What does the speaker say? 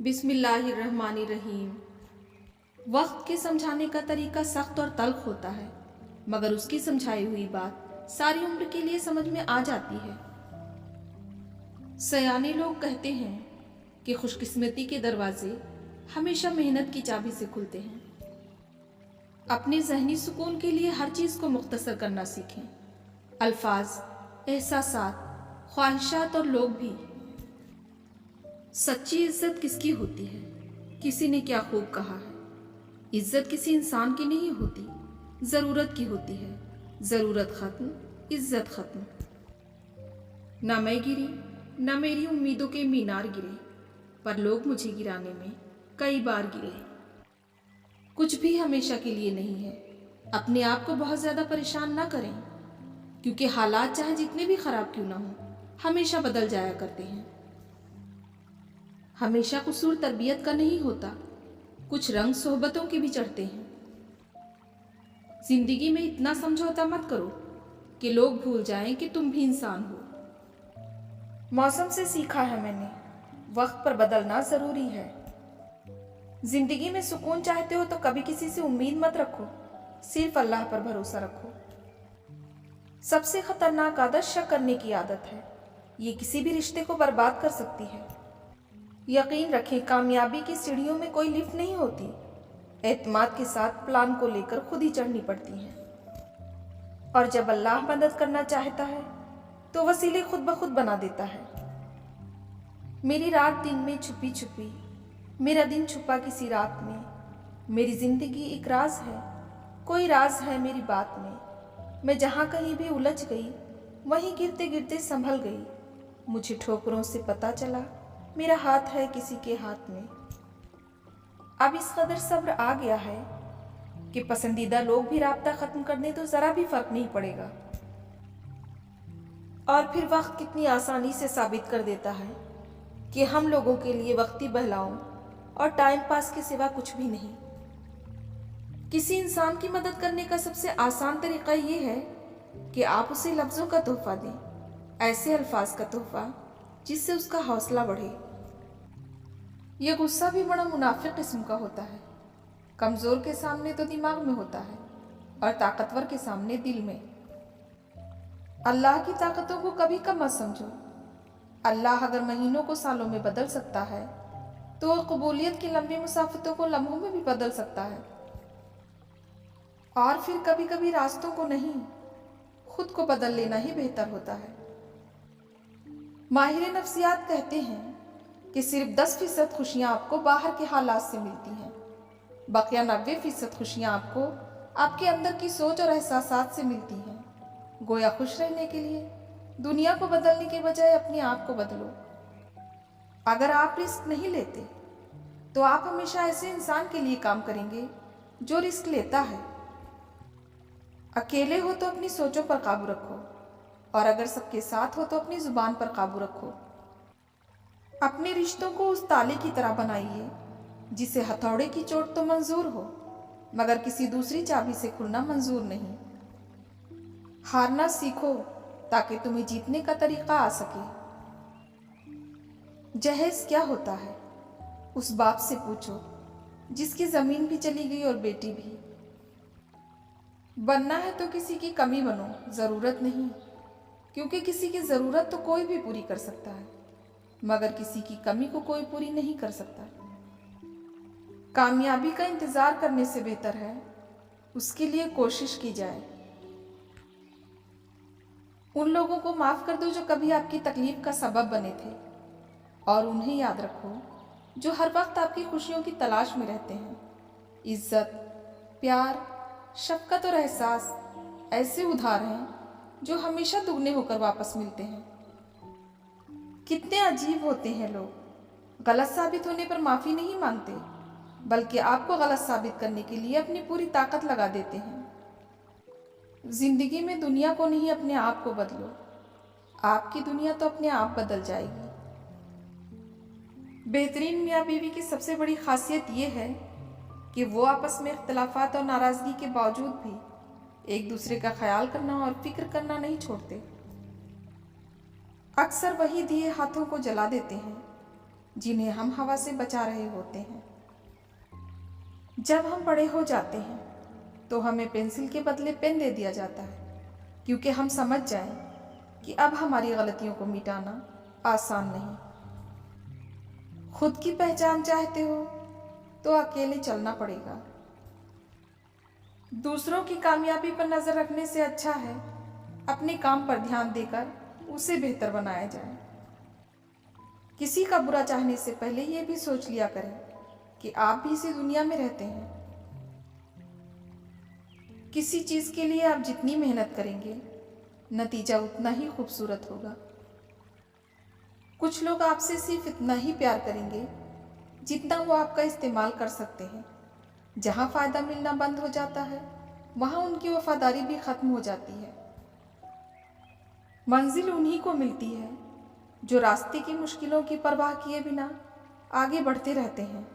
बिस्मिल्लाहिर्रहमानिर्रहीम। वक्त के समझाने का तरीका सख्त और तल्ख होता है, मगर उसकी समझाई हुई बात सारी उम्र के लिए समझ में आ जाती है। सयाने लोग कहते हैं कि खुशकिस्मती के दरवाजे हमेशा मेहनत की चाबी से खुलते हैं। अपने जहनी सुकून के लिए हर चीज़ को मुख्तसर करना सीखें। अल्फाज, एहसासात, ख्वाहिशात और लोग भी। सच्ची इज्जत किसकी होती है? किसी ने क्या खूब कहा है, इज्जत किसी इंसान की नहीं होती, ज़रूरत की होती है। ज़रूरत ख़त्म, इज्जत ख़त्म। ना मैं गिरी, ना मेरी उम्मीदों के मीनार गिरे, पर लोग मुझे गिराने में कई बार गिरे। कुछ भी हमेशा के लिए नहीं है। अपने आप को बहुत ज़्यादा परेशान ना करें, क्योंकि हालात चाहे जितने भी ख़राब क्यों ना हों, हमेशा बदल जाया करते हैं। हमेशा कसूर तरबियत का नहीं होता, कुछ रंग सोहबतों के भी चढ़ते हैं। जिंदगी में इतना समझौता मत करो कि लोग भूल जाएं कि तुम भी इंसान हो। मौसम से सीखा है मैंने, वक्त पर बदलना जरूरी है। जिंदगी में सुकून चाहते हो तो कभी किसी से उम्मीद मत रखो, सिर्फ अल्लाह पर भरोसा रखो। सबसे खतरनाक आदत शक करने की आदत है। ये किसी भी रिश्ते को बर्बाद कर सकती है। यकीन रखें, कामयाबी की सीढ़ियों में कोई लिफ्ट नहीं होती। एतमाद के साथ प्लान को लेकर खुद ही चढ़नी पड़ती हैं। और जब अल्लाह मदद करना चाहता है तो वसीले खुद ब खुद बना देता है। मेरी रात दिन में छुपी छुपी, मेरा दिन छुपा किसी रात में। मेरी जिंदगी एक राज है, कोई राज है मेरी बात में। मैं जहाँ कहीं भी उलझ गई, वहीं गिरते गिरते संभल गई। मुझे ठोकरों से पता चला मेरा हाथ है किसी के हाथ में। अब इस कदर सब्र आ गया है कि पसंदीदा लोग भी राब्ता खत्म कर दें तो जरा भी फर्क नहीं पड़ेगा। और फिर वक्त कितनी आसानी से साबित कर देता है कि हम लोगों के लिए वक्ती बहलाओं और टाइम पास के सिवा कुछ भी नहीं। किसी इंसान की मदद करने का सबसे आसान तरीका ये है कि आप उसे लफ्जों का तोहफा दें, ऐसे अल्फाज का तोहफा जिससे उसका हौसला बढ़े। यह गुस्सा भी बड़ा मुनाफिक किस्म का होता है। कमज़ोर के सामने तो दिमाग में होता है और ताकतवर के सामने दिल में। अल्लाह की ताकतों को कभी कम मत समझो। अल्लाह अगर महीनों को सालों में बदल सकता है तो वह कबूलियत की लंबी मुसाफतों को लम्हों में भी बदल सकता है। और फिर कभी कभी रास्तों को नहीं, खुद को बदल लेना ही बेहतर होता है। माहिर नफ्सियात कहते हैं कि सिर्फ 10% खुशियाँ आपको बाहर के हालात से मिलती हैं, बकिया 90% खुशियाँ आपको आपके अंदर की सोच और एहसासात से मिलती हैं। गोया खुश रहने के लिए दुनिया को बदलने के बजाय अपने आप को बदलो। अगर आप रिस्क नहीं लेते तो आप हमेशा ऐसे इंसान के लिए काम करेंगे जो रिस्क लेता है। अकेले हो तो अपनी सोचों पर काबू रखो, और अगर सबके साथ हो तो अपनी जुबान पर काबू रखो। अपने रिश्तों को उस ताले की तरह बनाइए जिसे हथौड़े की चोट तो मंजूर हो, मगर किसी दूसरी चाबी से खुलना मंजूर नहीं। हारना सीखो ताकि तुम्हें जीतने का तरीका आ सके। जहेज क्या होता है उस बाप से पूछो जिसकी जमीन भी चली गई और बेटी भी। बनना है तो किसी की कमी बनो, जरूरत नहीं, क्योंकि किसी की जरूरत तो कोई भी पूरी कर सकता है, मगर किसी की कमी को कोई पूरी नहीं कर सकता। कामयाबी का इंतजार करने से बेहतर है उसके लिए कोशिश की जाए। उन लोगों को माफ कर दो जो कभी आपकी तकलीफ का सबब बने थे, और उन्हें याद रखो जो हर वक्त आपकी खुशियों की तलाश में रहते हैं। इज्जत, प्यार, शफकत और एहसास ऐसे उधार हैं जो हमेशा दुगने होकर वापस मिलते हैं। कितने अजीब होते हैं लोग, गलत साबित होने पर माफ़ी नहीं मांगते, बल्कि आपको गलत साबित करने के लिए अपनी पूरी ताकत लगा देते हैं। जिंदगी में दुनिया को नहीं, अपने आप को बदलो। आपकी दुनिया तो अपने आप बदल जाएगी। बेहतरीन मियाँ बीवी की सबसे बड़ी खासियत यह है कि वो आपस में इख्तलाफात और नाराज़गी के बावजूद भी एक दूसरे का ख्याल करना और फिक्र करना नहीं छोड़ते। अक्सर वही दिए हाथों को जला देते हैं जिन्हें हम हवा से बचा रहे होते हैं। जब हम बड़े हो जाते हैं तो हमें पेंसिल के बदले पेन दे दिया जाता है, क्योंकि हम समझ जाएं कि अब हमारी गलतियों को मिटाना आसान नहीं। खुद की पहचान चाहते हो तो अकेले चलना पड़ेगा। दूसरों की कामयाबी पर नजर रखने से अच्छा है अपने काम पर ध्यान देकर उसे बेहतर बनाया जाए। किसी का बुरा चाहने से पहले ये भी सोच लिया करें कि आप भी इसी दुनिया में रहते हैं। किसी चीज के लिए आप जितनी मेहनत करेंगे, नतीजा उतना ही खूबसूरत होगा। कुछ लोग आपसे सिर्फ इतना ही प्यार करेंगे जितना वो आपका इस्तेमाल कर सकते हैं। जहां फायदा मिलना बंद हो जाता है, वहां उनकी वफादारी भी खत्म हो जाती है। मंजिल उन्हीं को मिलती है जो रास्ते की मुश्किलों की परवाह किए बिना आगे बढ़ते रहते हैं।